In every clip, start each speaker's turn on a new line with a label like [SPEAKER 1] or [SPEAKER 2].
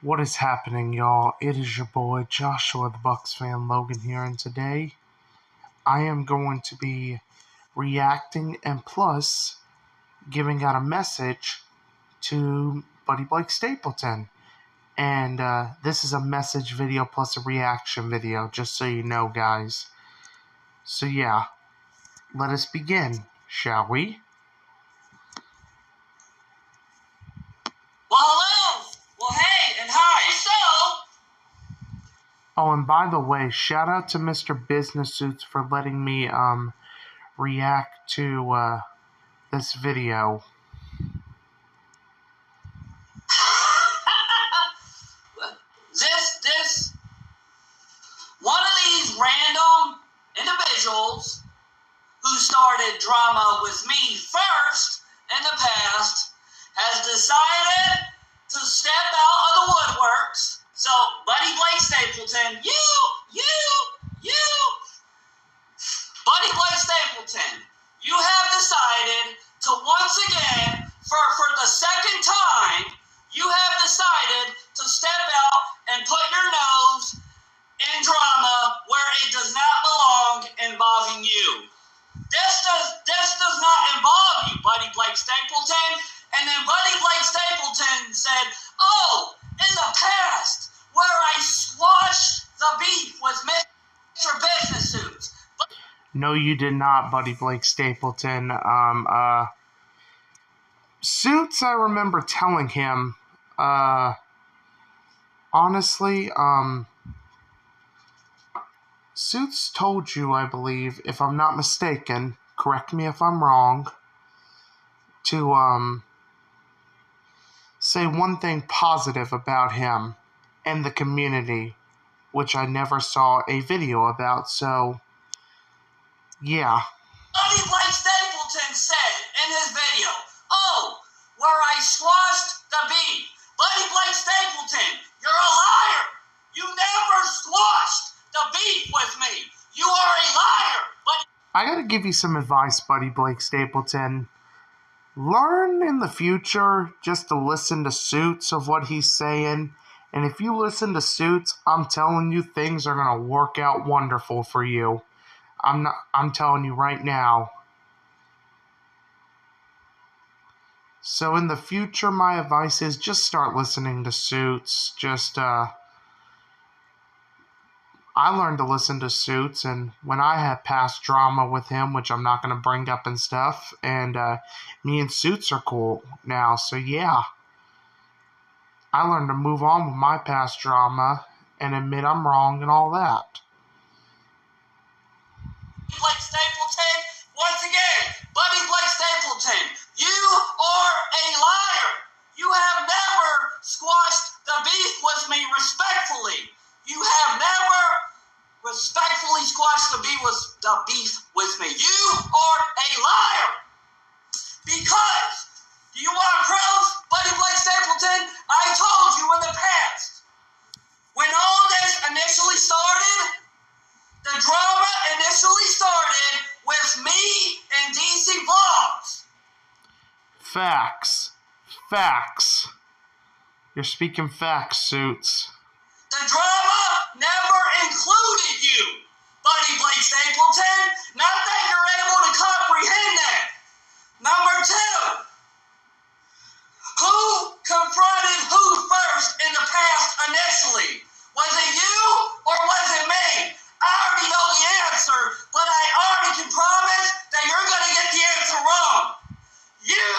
[SPEAKER 1] What is happening, y'all? It is your boy Joshua the Bucks fan Logan here, and today I am going to be reacting and plus giving out a message to Buddy Blake Stapleton. And this is a message video plus a reaction video, just so you know, guys. So yeah, let us begin, shall we?
[SPEAKER 2] Well, hello! Well, hey, and hi! So...
[SPEAKER 1] Oh, and by the way, shout out to Mr. Business Suits for letting me, react to, this video.
[SPEAKER 2] One of these random individuals who started drama with me first in the past has decided to step out of the woodworks. So, Buddy Blake Stapleton, Buddy Blake Stapleton, you have decided to once again, for the second time, you have decided to step out and put your nose in drama where it does not belong involving you. This does not involve you, Buddy Blake Stapleton. And then Buddy Blake Stapleton said, oh, in the past, where I squashed the beef with Mr. Business Suits.
[SPEAKER 1] No, you did not, Buddy Blake Stapleton. Suits, I remember telling him, honestly, Suits told you, I believe, if I'm not mistaken, correct me if I'm wrong, to, say one thing positive about him and the community, which I never saw a video about, so, yeah.
[SPEAKER 2] Buddy Blake Stapleton said in his video, oh, where I squashed the beef. Buddy Blake Stapleton, you're a liar. You never squashed the beef with me. You are a liar.
[SPEAKER 1] I gotta give you some advice, Buddy Blake Stapleton. Learn in the future just to listen to Suits of what he's saying. And if you listen to Suits, I'm telling you, things are gonna work out wonderful for you. I'm telling you right now. So in the future, my advice is just start listening to Suits. I learned to listen to Suits, and when I had past drama with him, which I'm not going to bring up and stuff, and me and Suits are cool now, so yeah. I learned to move on with my past drama and admit I'm wrong and all that.
[SPEAKER 2] Blake Stapleton, once again, Buddy Blake Stapleton, you are a liar. You have never squashed the beef with me respectfully. You have never respectfully squashed the beef with me. You are a liar. Because, do you want proof, Buddy Blake Stapleton? I told you in the past, when all this initially started, the drama initially started with me and DC Vlogs.
[SPEAKER 1] Facts. You're speaking facts, Suits.
[SPEAKER 2] The drama never included you, Buddy Blake Stapleton. Not that you're able to comprehend that. Number two, who confronted who first in the past initially? Was it you or was it me? I already know the answer, but I already can promise that you're going to get the answer wrong. You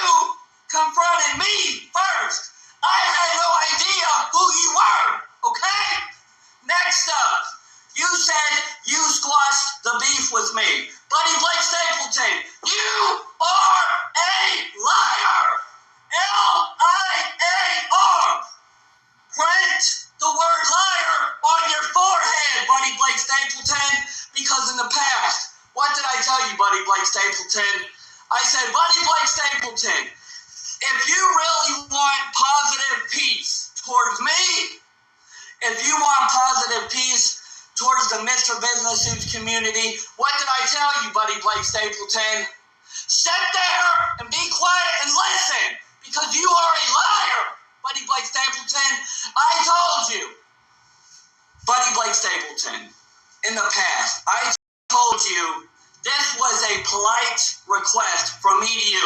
[SPEAKER 2] confronted me first. I had no idea who you were, okay? Next up, you said you squashed the beef with me. Buddy Blake Stapleton, you are a liar. L-I-A-R. Print the word liar on your forehead, Buddy Blake Stapleton, because in the past, what did I tell you, Buddy Blake Stapleton? I said, Buddy Blake Stapleton, if you really want positive peace towards me, if you want positive peace towards the Mr. Business Suits community, what did I tell you, Buddy Blake Stapleton? Sit there and be quiet and listen, because you are a liar, Buddy Blake Stapleton. in the past. I told you this was a polite request from me to you.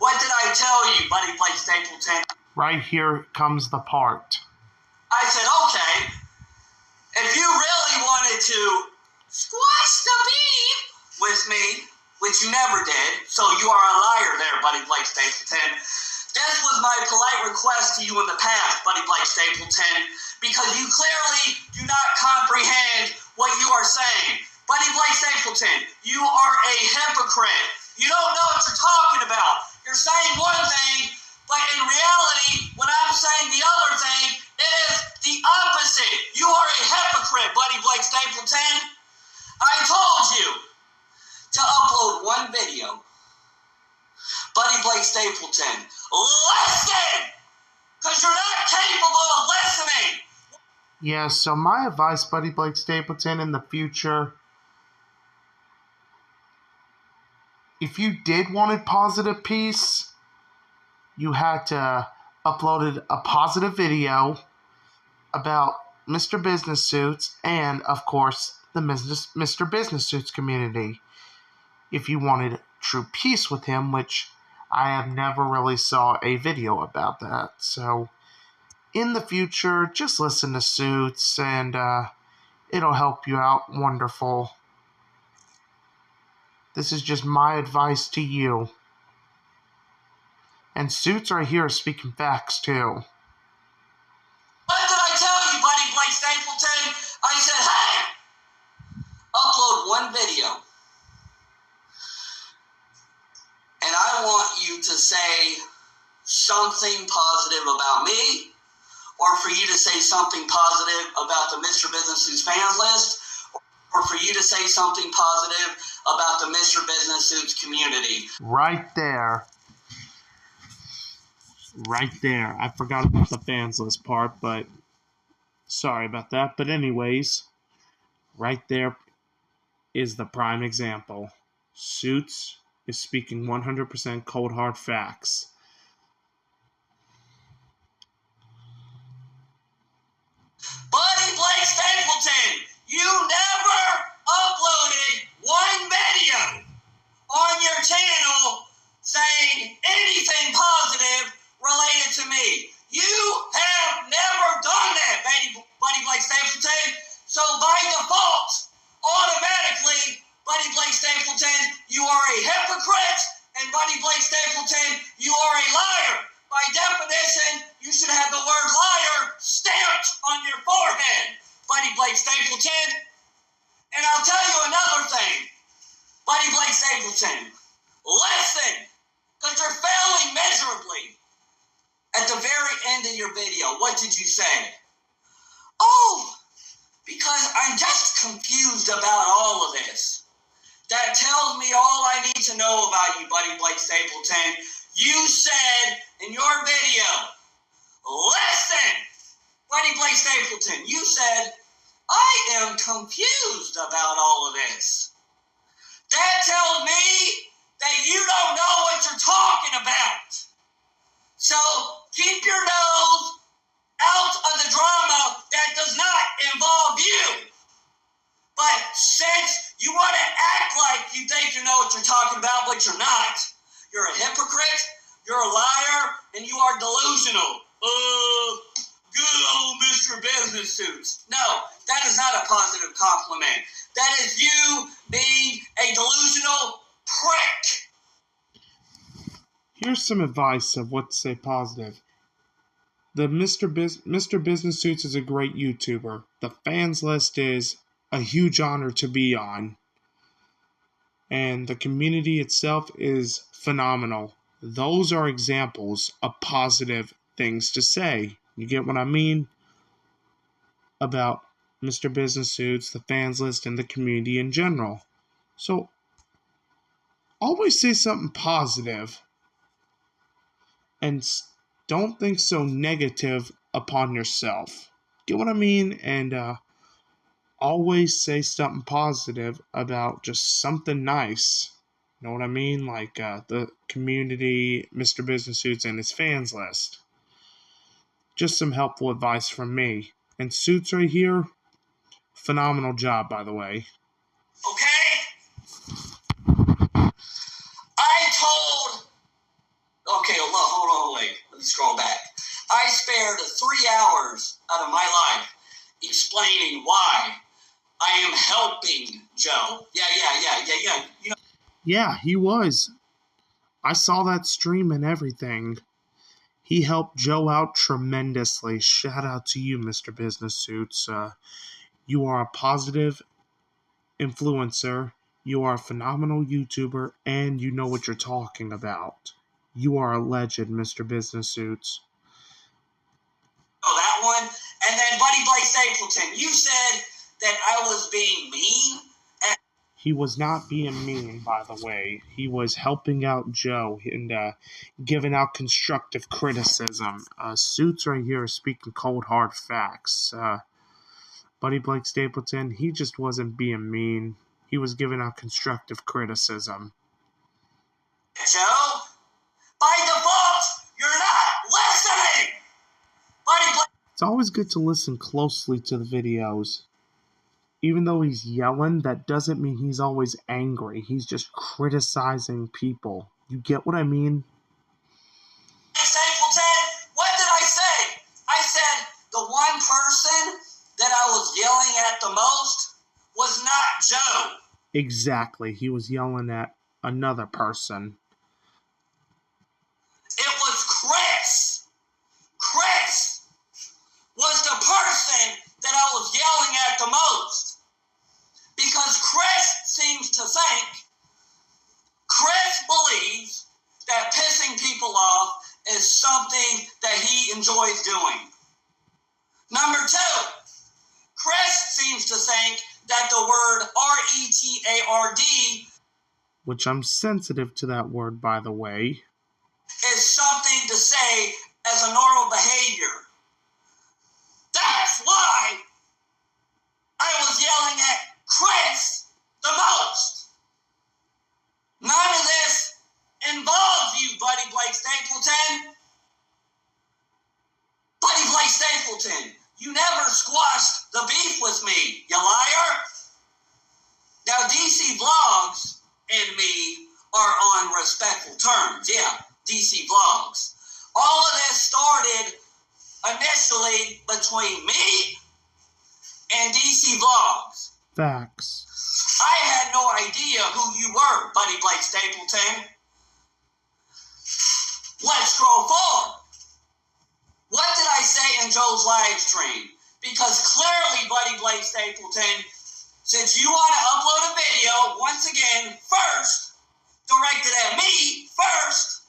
[SPEAKER 2] What did I tell you, Buddy Blake Stapleton?
[SPEAKER 1] Right here comes the part.
[SPEAKER 2] I said, okay, if you really wanted to squash the beef with me, which you never did, so you are a liar there, Buddy Blake Stapleton. This was my polite request to you in the past, Buddy Blake Stapleton, because you clearly do not comprehend what you are saying. Buddy Blake Stapleton, you are a hypocrite. You don't know what you're talking about. You're saying one thing, but in reality, when I'm saying the other thing, it is the opposite. You are a hypocrite, Buddy Blake Stapleton. I told you to upload one video. Buddy Blake Stapleton, listen! Because you're not capable of listening!
[SPEAKER 1] Yeah, so my advice, Buddy Blake Stapleton, in the future, if you did wanted positive peace, you had to upload a positive video about Mr. Business Suits and, of course, the Mr. Business Suits community. If you wanted true peace with him, which I have never really saw a video about that. So, in the future, just listen to Suits and it'll help you out. Wonderful. This is just my advice to you. And Suits right here speaking facts too.
[SPEAKER 2] What did I tell you, Buddy Blake Stapleton? I said, hey, upload one video. And I want you to say something positive about me, or for you to say something positive about the Mr. Business Suits fans list, or for you to say something positive about the Mr. Business Suits community.
[SPEAKER 1] Right there. Right there. I forgot about the fans list part, but sorry about that. But anyways, right there is the prime example. Suits is speaking 100% cold hard facts.
[SPEAKER 2] Buddy Blake Stapleton, you never uploaded one video on your channel saying anything positive related to me. You have never done that, Buddy Blake Stapleton. So by default, automatically, Buddy Blake Stapleton, you are a hypocrite, and Buddy Blake Stapleton, you are a liar. By definition, you should have the word liar stamped on your forehead, Buddy Blake Stapleton. And I'll tell you another thing, Buddy Blake Stapleton, listen, because you're failing miserably. At the very end of your video, what did you say? Oh, because I'm just confused about all of this. That tells me all I need to know about you, Buddy Blake Stapleton. You said in your video, listen, Buddy Blake Stapleton, you said, I am confused about all of this. That tells me that you don't know what you're talking about. So keep your nose out of the drama that does not involve you. But since you want to act like you think you know what you're talking about, but you're not, you're a hypocrite, you're a liar, and you are delusional. Good old Mr. Business Suits. No, that is not a positive compliment. That is you being a delusional prick.
[SPEAKER 1] Here's some advice of what to say positive. The Mr. Business Suits is a great YouTuber. The fans list is a huge honor to be on. And the community itself is phenomenal. Those are examples of positive things to say. You get what I mean? About Mr. Business Suits, the fans list, and the community in general. So, always say something positive. And don't think so negative upon yourself. Get what I mean? And always say something positive about just something nice. You know what I mean? Like the community, Mr. Business Suits, and his fans list. Just some helpful advice from me. And Suits right here, Phenomenal job, by the way.
[SPEAKER 2] Okay? Okay, hold on, wait. Let me scroll back. I spared 3 hours out of my life explaining why I am helping Joe. Yeah.
[SPEAKER 1] Yeah, he was. I saw that stream and everything. He helped Joe out tremendously. Shout out to you, Mr. Business Suits. You are a positive influencer. You are a phenomenal YouTuber, and you know what you're talking about. You are a legend, Mr. Business Suits.
[SPEAKER 2] Oh, that one. And then Buddy Blake Stapleton, you said that I was being mean.
[SPEAKER 1] He was not being mean, by the way. He was helping out Joe and giving out constructive criticism. Suits right here is speaking cold, hard facts. Buddy Blake Stapleton, he just wasn't being mean. He was giving out constructive criticism.
[SPEAKER 2] Joe, by default, you're not listening. Buddy Blake.
[SPEAKER 1] It's always good to listen closely to the videos. Even though he's yelling, that doesn't mean he's always angry. He's just criticizing people. You get what I mean?
[SPEAKER 2] Stapleton, what did I say? I said the one person that I was yelling at the most was not Joe.
[SPEAKER 1] Exactly. He was yelling at another person.
[SPEAKER 2] It was Chris. Chris was the person that I was yelling at the most. Because Chris believes that pissing people off is something that he enjoys doing. Number 2, Chris seems to think that the word retard,
[SPEAKER 1] which I'm sensitive to that word, by the way,
[SPEAKER 2] is something to say as a normal behavior. That's why I was yelling at Chris the most. None of this involves you, Buddy Blake Stapleton. Buddy Blake Stapleton, you never squashed the beef with me, you liar. Now, DC Vlogs and me are on respectful terms. Yeah, DC Vlogs. All of this started initially between me and DC Vlogs.
[SPEAKER 1] Facts.
[SPEAKER 2] I had no idea who you were, Buddy Blake Stapleton. Let's scroll forward. What did I say in Joe's live stream? Because clearly, Buddy Blake Stapleton, since you want to upload a video, once again, first, directed at me, first,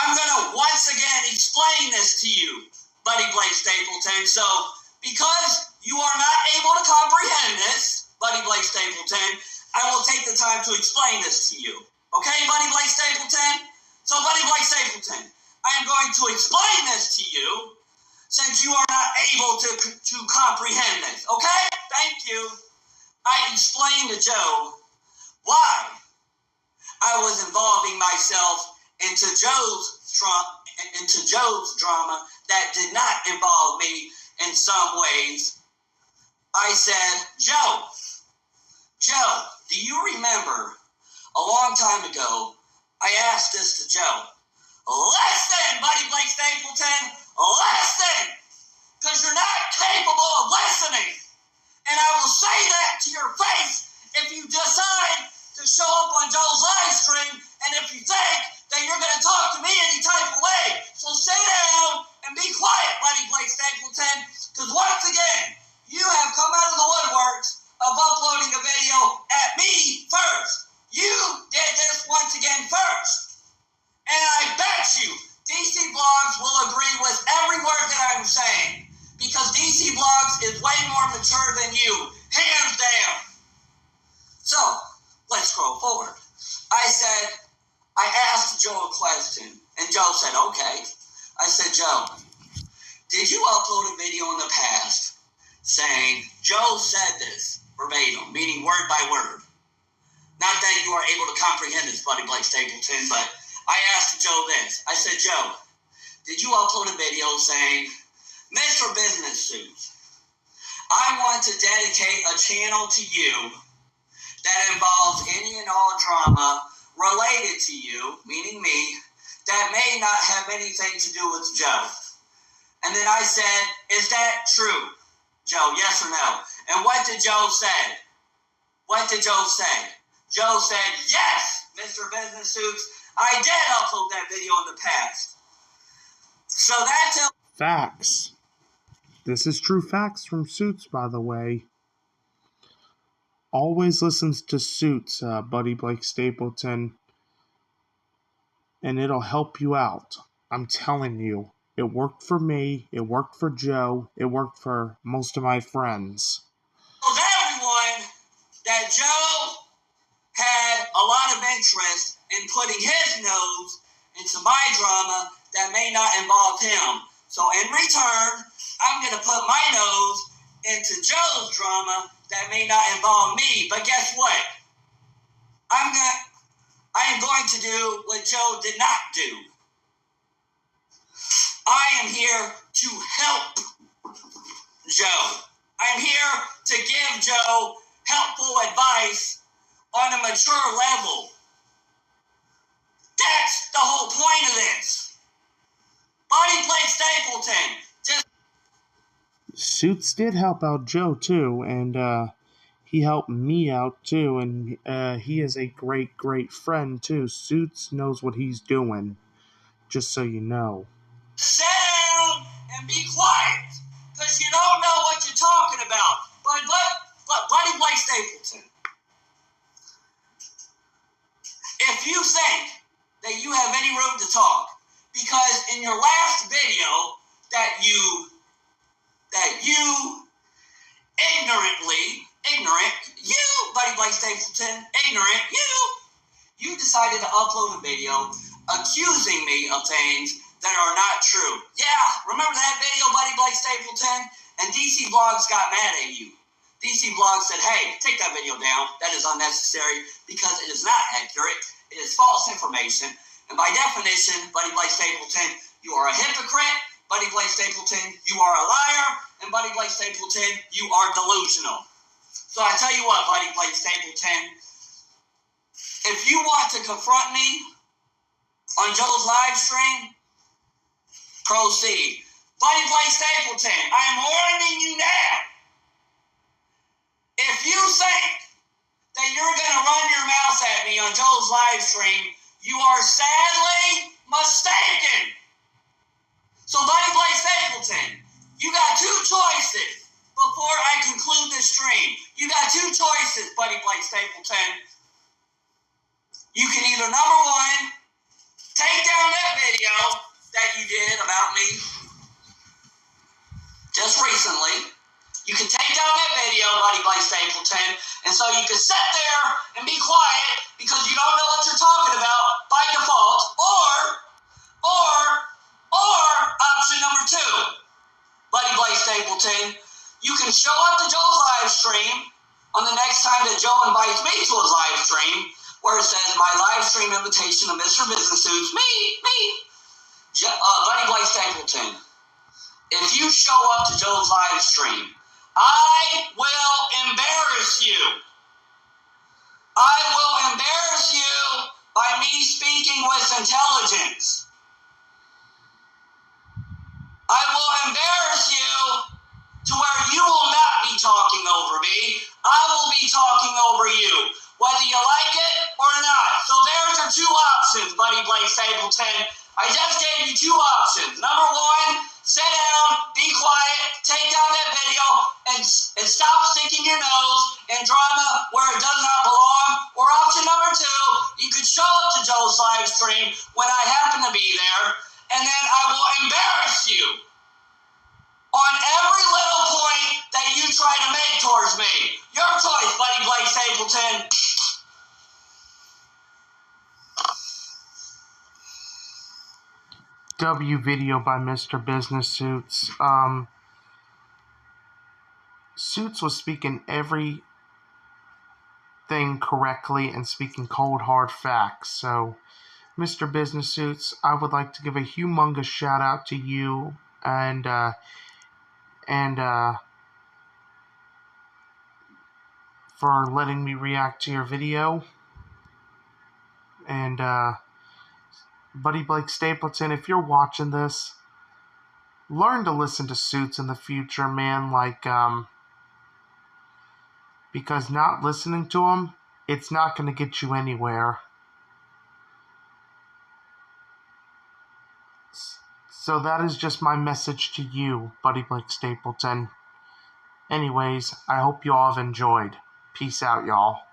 [SPEAKER 2] I'm going to once again explain this to you, Buddy Blake Stapleton. So, because you are not able to comprehend this, Buddy Blake Stapleton, I will take the time to explain this to you. Okay, Buddy Blake Stapleton? So, Buddy Blake Stapleton, I am going to explain this to you since you are not able to comprehend this. Okay? Thank you. I explained to Joe why I was involving myself into Joe's drama that did not involve me in some ways. I said, Joe, do you remember a long time ago, I asked this to Joe. Listen, Buddy Blake Stapleton, listen, because you're not capable of listening. And I will say that to your face if you decide to show up on Joe's live stream and if you think that you're going to talk to me any type of way. So sit down and be quiet, Buddy Blake Stapleton, because once again, you have come out of the woodworks of uploading a video at me first. You did this once again first. And I bet you DC Vlogs will agree with every word that I'm saying, because DC Vlogs is way more mature than you, hands down. So, let's scroll forward. I asked Joe a question, and Joe said, okay. I said, Joe, did you upload a video in the past saying, Joe said this verbatim, meaning word by word? Not that you are able to comprehend this, Buddy Blake Stapleton, but I asked Joe this. I said, Joe, did you upload a video saying, Mr. Business Suits, I want to dedicate a channel to you that involves any and all drama related to you, meaning me, that may not have anything to do with Joe. And then I said, is that true, Joe? Yes or no? And what did Joe say? What did Joe say? Joe said, yes, Mr. Business Suits, I did upload that video in the past. So that's
[SPEAKER 1] facts. This is true facts from Suits, by the way. Always listens to Suits, Buddy Blake Stapleton, and it'll help you out. I'm telling you, it worked for me, it worked for Joe, it worked for most of my friends.
[SPEAKER 2] Tells everyone that Joe had a lot of interest in putting his nose into my drama that may not involve him. So in return, I'm going to put my nose into Joe's drama that may not involve me. But guess what? I am going to do what Joe did not do. I am here to help Joe. I'm here to give Joe helpful advice on a mature level. That's the whole point of this. Buddy Blake Stapleton.
[SPEAKER 1] Suits did help out Joe too, and he helped me out too, and he is a great, great friend too. Suits knows what he's doing, just so you know.
[SPEAKER 2] Sit down and be quiet, because you don't know what you're talking about. But Buddy Blake Stapleton, if you think that you have any room to talk, because in your last video that you Buddy Blake Stapleton, you decided to upload a video accusing me of things that are not true. Yeah, remember that video, Buddy Blake Stapleton? And DC Vlogs got mad at you. DC Vlogs said, hey, take that video down. That is unnecessary because it is not accurate. It is false information. And by definition, Buddy Blake Stapleton, you are a hypocrite. Buddy Blake Stapleton, you are a liar. And Buddy Blake Stapleton, you are delusional. So I tell you what, Buddy Blake Stapleton, if you want to confront me on Joe's live stream, proceed. Buddy Blake Stapleton, I am warning you now. If you think that you're going to run your mouth at me on Joe's live stream, you are sadly mistaken. So Buddy Blake Stapleton, you got two choices before I conclude this stream. You got two choices, Buddy Blake Stapleton. You can either, number one, take down that video that you did about me just recently. You can take down that video, Buddy Blake Stapleton, and so you can sit there and be quiet because you don't know what you're talking about by default, or option number two, Buddy Blake Stapleton, you can show up to Joe's live stream on the next time that Joe invites me to his live stream, where it says my live stream invitation to Mr. Business Suits, Buddy Blake Stapleton. If you show up to Joe's live stream, I will embarrass you. I will embarrass you by me speaking with intelligence. I will embarrass you to where you will not be talking over me. I will be talking over you, whether you like it or not. So there's your two options, Buddy Blake Stapleton. I just gave you two options. Number one, sit down, be quiet, take down that video, and stop sticking your nose in drama where it does not belong. Or option number two, you could show up to Joe's live stream when I happen to be there, and then I will embarrass you on every little point that you try to make towards me. Your choice, Buddy Blake Stapleton.
[SPEAKER 1] W video by Mr. Business Suits. Suits was speaking everything correctly and speaking cold hard facts. So, Mr. Business Suits, I would like to give a humongous shout out to you and for letting me react to your video. And, Buddy Blake Stapleton, if you're watching this, learn to listen to Suits in the future, man. Because not listening to him, it's not going to get you anywhere. So that is just my message to you, Buddy Blake Stapleton. Anyways, I hope you all have enjoyed. Peace out, y'all.